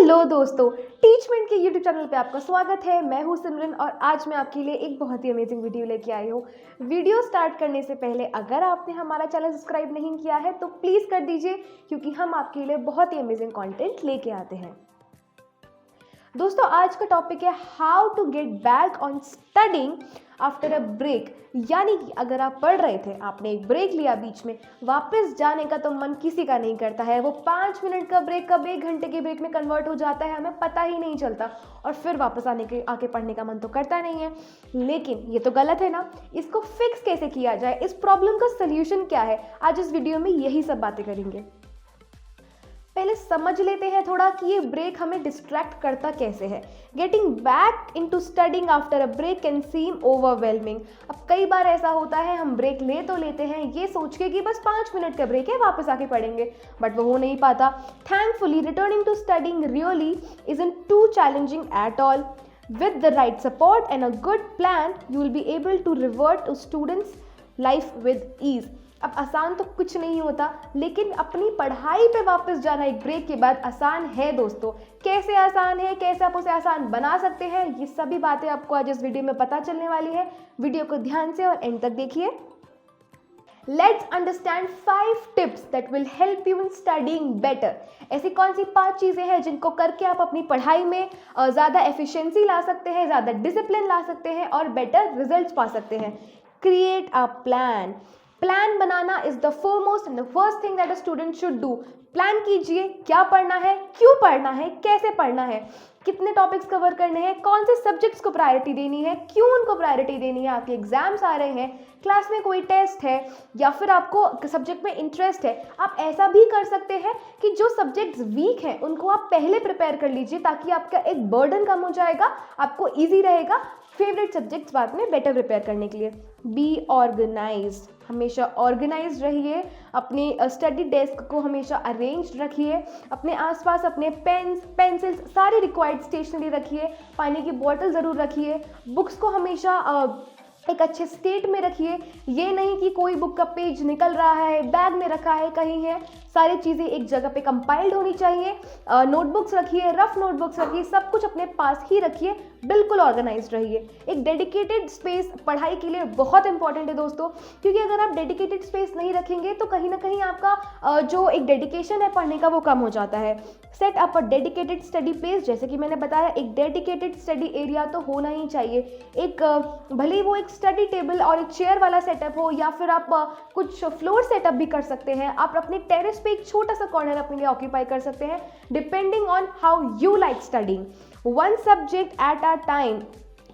Hello दोस्तों, Teachmint के YouTube channel पे आपका स्वागत है। मैं हूं सिमरन और आज मैं आपके लिए एक बहुत ही अमेजिंग वीडियो लेके आई हूं। वीडियो स्टार्ट करने से पहले अगर आपने हमारा चैनल सब्सक्राइब नहीं किया है तो प्लीज़ कर दीजिए, क्योंकि हम आपके लिए बहुत ही अमेजिंग कंटेंट लेके आते हैं। दोस्तों, आज का टॉपिक है how to get back on studying after a break. यानी कि अगर आप पढ़ रहे थे, आपने एक ब्रेक लिया बीच में, वापस जाने का तो मन किसी का नहीं करता है। वो 5 मिनट का ब्रेक कब 1 घंटे के ब्रेक में कन्वर्ट हो जाता है, हमें पता ही नहीं चलता, और फिर वापस आके पढ़ने का मन तो करता नहीं है। लेकिन ये तो गलत है ना। इसको फिक्स कैसे किया जाए, इस प्रॉब्लम का सल्यूशन क्या है, आज इस वीडियो में यही सब बातें करेंगे। पहले समझ लेते हैं थोड़ा कि ये ब्रेक हमें डिस्ट्रैक्ट करता कैसे है। Getting back into studying after a break can seem overwhelming. अब कई बार ऐसा होता है, हम ब्रेक ले तो लेते हैं ये सोच के कि बस 5 मिनट का ब्रेक है, वापस आके पढ़ेंगे, बट वो हो नहीं पाता। Thankfully returning to studying really isn't too challenging at all. With the right support and a good plan, you will be able to revert to students' life with ease. अब आसान तो कुछ नहीं होता, लेकिन अपनी पढ़ाई पे वापस जाना एक ब्रेक के बाद आसान है दोस्तों। कैसे आसान है, कैसे आप उसे आसान बना सकते हैं, ये सभी बातें आपको आज इस वीडियो में पता चलने वाली है। वीडियो को ध्यान से और एंड तक देखिए। Let's understand 5 tips that will help you in studying better. ऐसी कौन सी 5 चीज़ें हैं जिनको करके आप अपनी पढ़ाई में ज़्यादा एफिशिएंसी ला सकते हैं, ज़्यादा डिसिप्लिन ला सकते हैं और बेटर रिजल्ट्स पा सकते हैं। Create a plan. Plan banana is the foremost and the first thing that a student should do. Plan कीजिए, क्या पढ़ना है, क्यों पढ़ना है, कैसे पढ़ना है, कितने टॉपिक्स कवर करने हैं, कौन से सब्जेक्ट्स को प्रायोरिटी देनी है, क्यों उनको प्रायोरिटी देनी है। आपके एग्जाम्स आ रहे हैं, क्लास में कोई टेस्ट है, या फिर आपको सब्जेक्ट में इंटरेस्ट है। आप ऐसा भी कर सकते हैं कि जो सब्जेक्ट्स वीक हैं उनको आप पहले प्रिपेयर कर लीजिए, ताकि आपका एक बर्डन कम हो जाएगा, आपको ईजी रहेगा फेवरेट सब्जेक्ट्स बाद में बेटर प्रिपेयर करने के लिए। B organised. हमेशा ऑर्गेनाइज्ड रहिए, अपनी स्टडी डेस्क को हमेशा अरेंज्ड रखिए, अपने आसपास अपने पेन्स पेंसिल्स सारी रिक्वायर्ड स्टेशनरी रखिए, पानी की बोतल ज़रूर रखिए, बुक्स को हमेशा एक अच्छे स्टेट में रखिए। ये नहीं कि कोई बुक का पेज निकल रहा है, बैग में रखा है, कहीं है, सारी चीज़ें एक जगह पे कंपाइल्ड होनी चाहिए। नोटबुक्स रखिए, रफ नोटबुक्स रखिए, सब कुछ अपने पास ही रखिए, बिल्कुल ऑर्गेनाइज्ड रहिए। एक डेडिकेटेड स्पेस पढ़ाई के लिए बहुत इंपॉर्टेंट है दोस्तों, क्योंकि अगर आप डेडिकेटेड स्पेस नहीं रखेंगे तो कहीं ना कहीं आपका जो एक डेडिकेशन है पढ़ने का वो कम हो जाता है। Set up a dedicated study place. जैसे कि मैंने बताया, एक डेडिकेटेड स्टडी एरिया तो होना ही चाहिए। एक भले ही वो एक स्टडी टेबल और एक चेयर वाला सेटअप हो, या फिर आप कुछ फ्लोर सेटअप भी कर सकते हैं। आप अपने टेरेस पे एक छोटा सा कॉर्नर अपने लिए ऑक्यूपाई कर सकते हैं, depending on how you like studying. 1 subject at a time.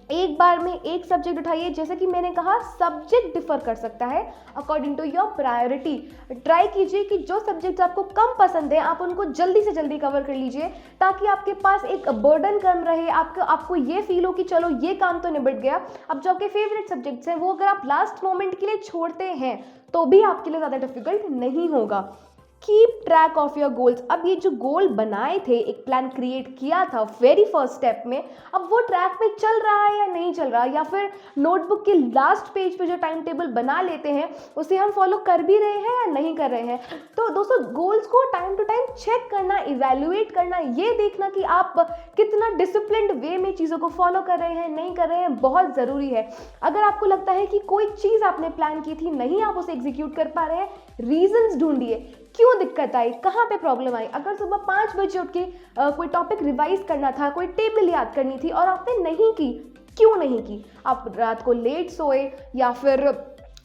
एक बार में एक सब्जेक्ट उठाइए। जैसे कि मैंने कहा, सब्जेक्ट डिफर कर सकता है according to your priority. Try कीजिए कि जो सब्जेक्ट आपको कम पसंद है आप उनको जल्दी से जल्दी कवर कर लीजिए, ताकि आपके पास एक बर्डन कम रहे, आपको ये फील हो कि चलो ये काम तो निबट गया। अब जो आपके फेवरेट सब्जेक्ट्स हैं वो अगर आप लास्ट मोमेंट के लिए छोड़ते हैं तो भी आपके लिए ज़्यादा डिफिकल्ट नहीं होगा। Keep track of your goals. अब ये जो गोल बनाए थे, एक प्लान क्रिएट किया था वेरी फर्स्ट स्टेप में, अब वो ट्रैक पे चल रहा है या नहीं चल रहा, या फिर नोटबुक के लास्ट पेज पे जो टाइम टेबल बना लेते हैं उसे हम फॉलो कर भी रहे हैं या नहीं कर रहे हैं। तो दोस्तों, गोल्स को टाइम टू टाइम चेक करना, इवेल्युएट करना, ये देखना कि आप कितना डिसिप्लिन्ड वे में चीज़ों को फॉलो कर रहे हैं, नहीं कर रहे हैं, बहुत ज़रूरी है। अगर आपको लगता है कि कोई चीज़ आपने प्लान की थी, नहीं आप उसे एग्जीक्यूट कर पा रहे हैं, रीजंस ढूंढिए, क्यों दिक्कत आई, कहाँ पे प्रॉब्लम आई। अगर सुबह 5 बजे उठ के कोई टॉपिक रिवाइज करना था, कोई टेबल याद करनी थी और आपने नहीं की, क्यों नहीं की? आप रात को लेट सोए, या फिर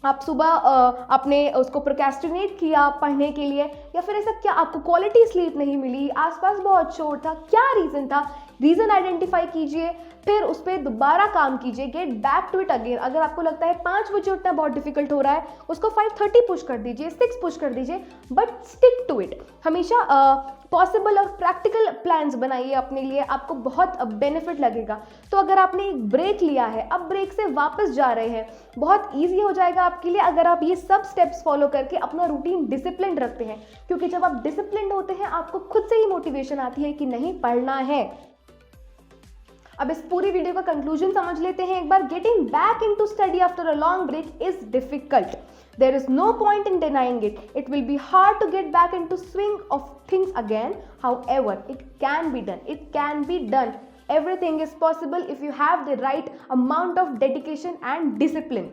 आप सुबह आपने उसको प्रोक्रेस्टिनेट किया पढ़ने के लिए, या फिर ऐसा क्या आपको क्वालिटी स्लीप नहीं मिली, आसपास बहुत शोर था, क्या रीज़न था? रीज़न आइडेंटिफाई कीजिए, फिर उस पर दोबारा काम कीजिए। Get back to it again. अगर आपको लगता है 5 बजे उठना बहुत डिफिकल्ट हो रहा है, उसको 5:30 पुश कर दीजिए, 6 पुश कर दीजिए, बट स्टिक टू इट। हमेशा पॉसिबल और प्रैक्टिकल प्लान्स बनाइए अपने लिए, आपको बहुत बेनिफिट लगेगा। तो अगर आपने एक ब्रेक लिया है, अब ब्रेक से वापस जा रहे हैं, बहुत ईजी हो जाएगा आपके लिए अगर आप ये सब स्टेप्स फॉलो करके अपना रूटीन डिसिप्लिन रखते हैं, क्योंकि जब आप डिसिप्लिन होते हैं आपको खुद से ही मोटिवेशन आती है कि नहीं, पढ़ना है। अब इस पूरी वीडियो का कंक्लूजन समझ लेते हैं एक बार। Getting back into study after a long break is difficult. There is no point in denying it. It will be hard to get back into swing of things again. However, it can be done. It can be done. Everything is possible if you have the right amount of dedication and discipline.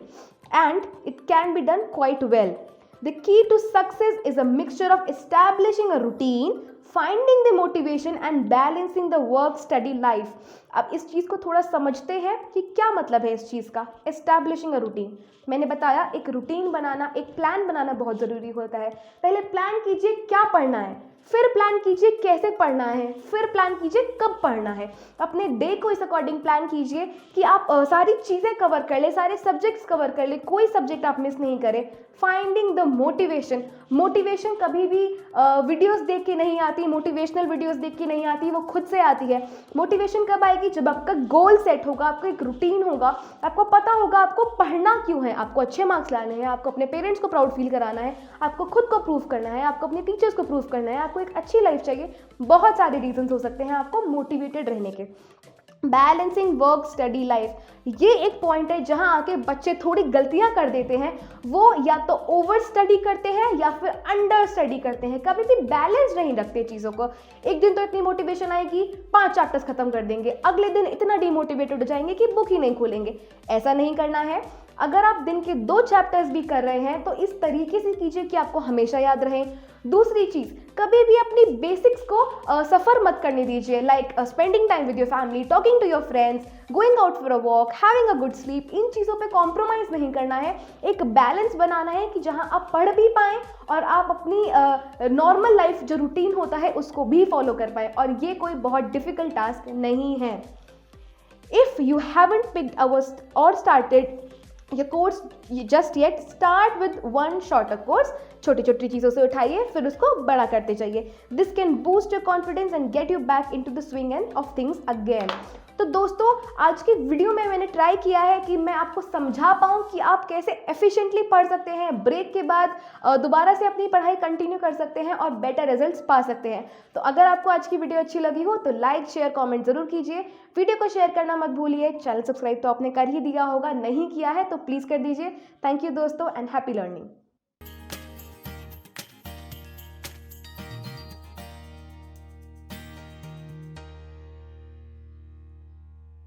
And it can be done quite well. The key to success is a mixture of establishing a routine, finding the motivation and balancing the work study life. अब इस चीज़ को थोड़ा समझते हैं कि क्या मतलब है इस चीज़ का। एस्टैब्लिशिंग अ रूटीन, मैंने बताया एक रूटीन बनाना, एक प्लान बनाना बहुत ज़रूरी होता है। पहले प्लान कीजिए क्या पढ़ना है, फिर प्लान कीजिए कैसे पढ़ना है, फिर प्लान कीजिए कब पढ़ना है। अपने डे को इस अकॉर्डिंग प्लान कीजिए कि आप सारी चीज़ें कवर कर ले, सारे सब्जेक्ट्स कवर कर ले, कोई सब्जेक्ट आप मिस नहीं करें। फाइंडिंग द मोटिवेशन, मोटिवेशन कभी भी वीडियोस देख के नहीं आती, मोटिवेशनल वीडियोस देख के नहीं आती, वो खुद से आती है। मोटिवेशन कब आएगी? जब आपका गोल सेट होगा, आपका एक रूटीन होगा, आपको पता होगा आपको पढ़ना क्यों है, आपको अच्छे मार्क्स लाने हैं, आपको अपने पेरेंट्स को प्राउड फील कराना है, आपको खुद को प्रूव करना है, आपको अपने टीचर्स को प्रूव करना है, आपको एक अच्छी लाइफ चाहिए। बहुत सारे रीजंस हो सकते हैं आपको मोटिवेटेड रहने के। बैलेंसिंग वर्क स्टडी लाइफ, ये एक पॉइंट है जहां आके बच्चे थोड़ी गलतियां कर देते हैं। वो या तो ओवर स्टडी करते हैं या फिर अंडर स्टडी करते हैं, कभी भी बैलेंस नहीं रखते चीज़ों को। एक दिन तो इतनी मोटिवेशन आएगी 5 चैप्टर्स खत्म कर देंगे, अगले दिन इतना डिमोटिवेटेड हो जाएंगे कि बुक ही नहीं खोलेंगे। ऐसा नहीं करना है। अगर आप दिन के 2 चैप्टर्स भी कर रहे हैं तो इस तरीके से कीजिए कि आपको हमेशा याद रहे। दूसरी चीज़, कभी भी अपनी बेसिक्स को सफ़र मत करने दीजिए, like spending time with your family, talking to your friends, going out for a walk, having a good sleep. इन चीज़ों पे कॉम्प्रोमाइज़ नहीं करना है। एक बैलेंस बनाना है कि जहां आप पढ़ भी पाएँ और आप अपनी नॉर्मल लाइफ जो रूटीन होता है उसको भी फॉलो कर पाएँ, और ये कोई बहुत डिफिकल्ट टास्क नहीं है। इफ़ यू हैवंट पिक्ड अवर और started your course just yet, start with one shorter course। छोटी छोटी चीज़ों से उठाइए, फिर उसको बड़ा करते जाइए। This can boost your confidence and get you back into the swing end of things again। तो दोस्तों, आज की वीडियो में मैंने ट्राई किया है कि मैं आपको समझा पाऊँ कि आप कैसे एफिशिएंटली पढ़ सकते हैं, ब्रेक के बाद दोबारा से अपनी पढ़ाई कंटिन्यू कर सकते हैं और बेटर रिजल्ट्स पा सकते हैं। तो अगर आपको आज की वीडियो अच्छी लगी हो तो लाइक शेयर कमेंट जरूर कीजिए, वीडियो को शेयर करना मत भूलिए। चैनल सब्सक्राइब तो आपने कर ही दिया होगा, नहीं किया है तो प्लीज़ कर दीजिए। थैंक यू दोस्तों एंड हैप्पी लर्निंग।